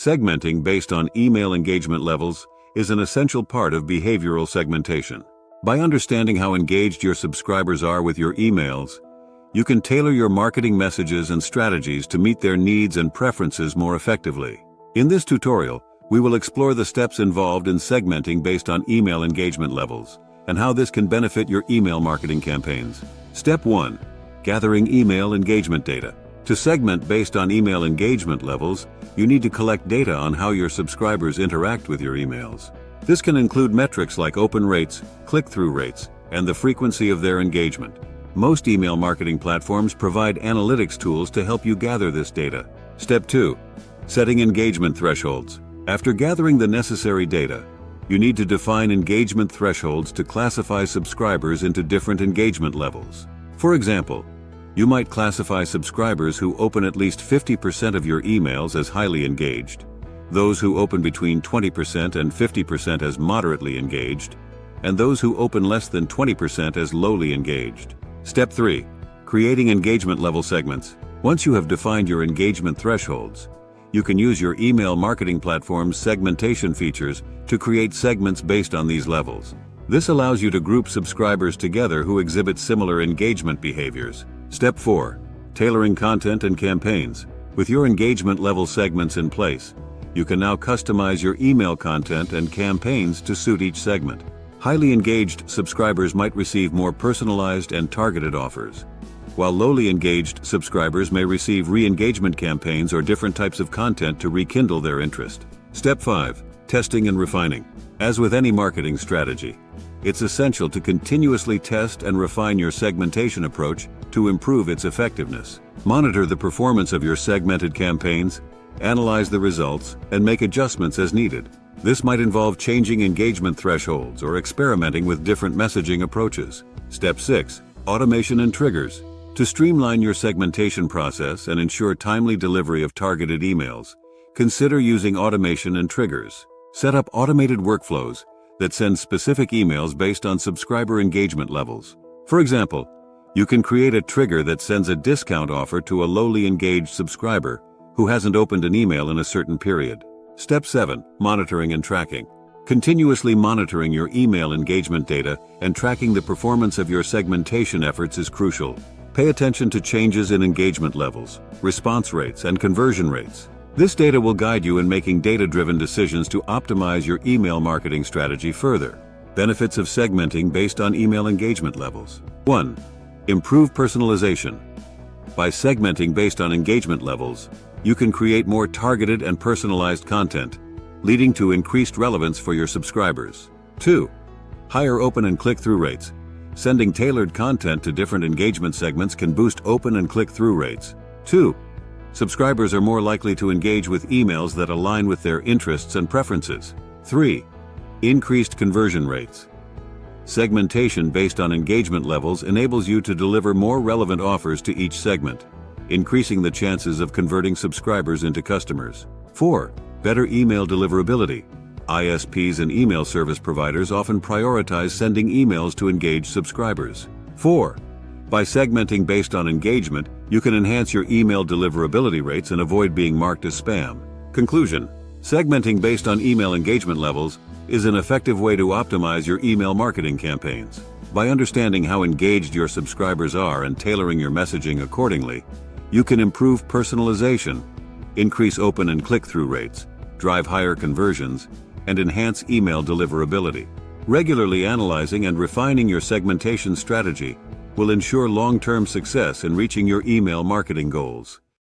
Segmenting based on email engagement levels is an essential part of behavioral segmentation. By understanding how engaged your subscribers are with your emails, you can tailor your marketing messages and strategies to meet their needs and preferences more effectively. In this tutorial, we will explore the steps involved in segmenting based on email engagement levels and how this can benefit your email marketing campaigns. Step 1. Gathering email engagement data. To segment based on email engagement levels, you need to collect data on how your subscribers interact with your emails. This can include metrics like open rates, click-through rates, and the frequency of their engagement. Most email marketing platforms provide analytics tools to help you gather this data. Step 2. Setting engagement thresholds. After gathering the necessary data, you need to define engagement thresholds to classify subscribers into different engagement levels. For example, you might classify subscribers who open at least 50% of your emails as highly engaged, those who open between 20% and 50% as moderately engaged, and those who open less than 20% as lowly engaged. Step 3. Creating engagement level segments. Once you have defined your engagement thresholds, you can use your email marketing platform's segmentation features to create segments based on these levels. This allows you to group subscribers together who exhibit similar engagement behaviors. Step 4. Tailoring content and campaigns. With your engagement level segments in place, you can now customize your email content and campaigns to suit each segment. Highly engaged subscribers might receive more personalized and targeted offers, while lowly engaged subscribers may receive re-engagement campaigns or different types of content to rekindle their interest. Step 5. Testing and refining. As with any marketing strategy, it's essential to continuously test and refine your segmentation approach to improve its effectiveness. Monitor the performance of your segmented campaigns, analyze the results, and make adjustments as needed. This might involve changing engagement thresholds or experimenting with different messaging approaches. Step 6. Automation and triggers. To streamline your segmentation process and ensure timely delivery of targeted emails, consider using automation and triggers. Set up automated workflows that send specific emails based on subscriber engagement levels. For example, you can create a trigger that sends a discount offer to a lowly engaged subscriber who hasn't opened an email in a certain period. Step 7. Monitoring and tracking. Continuously monitoring your email engagement data and tracking the performance of your segmentation efforts is crucial. Pay attention to changes in engagement levels, response rates, and conversion rates. This data will guide you in making data-driven decisions to optimize your email marketing strategy further. Benefits of segmenting based on email engagement levels. 1. Improve personalization. By segmenting based on engagement levels, you can create more targeted and personalized content, leading to increased relevance for your subscribers. 2. Higher open and click-through rates. Sending tailored content to different engagement segments can boost open and click-through rates. 2. Subscribers are more likely to engage with emails that align with their interests and preferences. 3. Increased conversion rates. Segmentation based on engagement levels enables you to deliver more relevant offers to each segment, increasing the chances of converting subscribers into customers. 4. Better email deliverability. ISPs and email service providers often prioritize sending emails to engaged subscribers. 4. By segmenting based on engagement, you can enhance your email deliverability rates and avoid being marked as spam. Conclusion: segmenting based on email engagement levels is an effective way to optimize your email marketing campaigns. By understanding how engaged your subscribers are and tailoring your messaging accordingly, you can improve personalization, increase open and click-through rates, drive higher conversions, and enhance email deliverability. Regularly analyzing and refining your segmentation strategy will ensure long-term success in reaching your email marketing goals.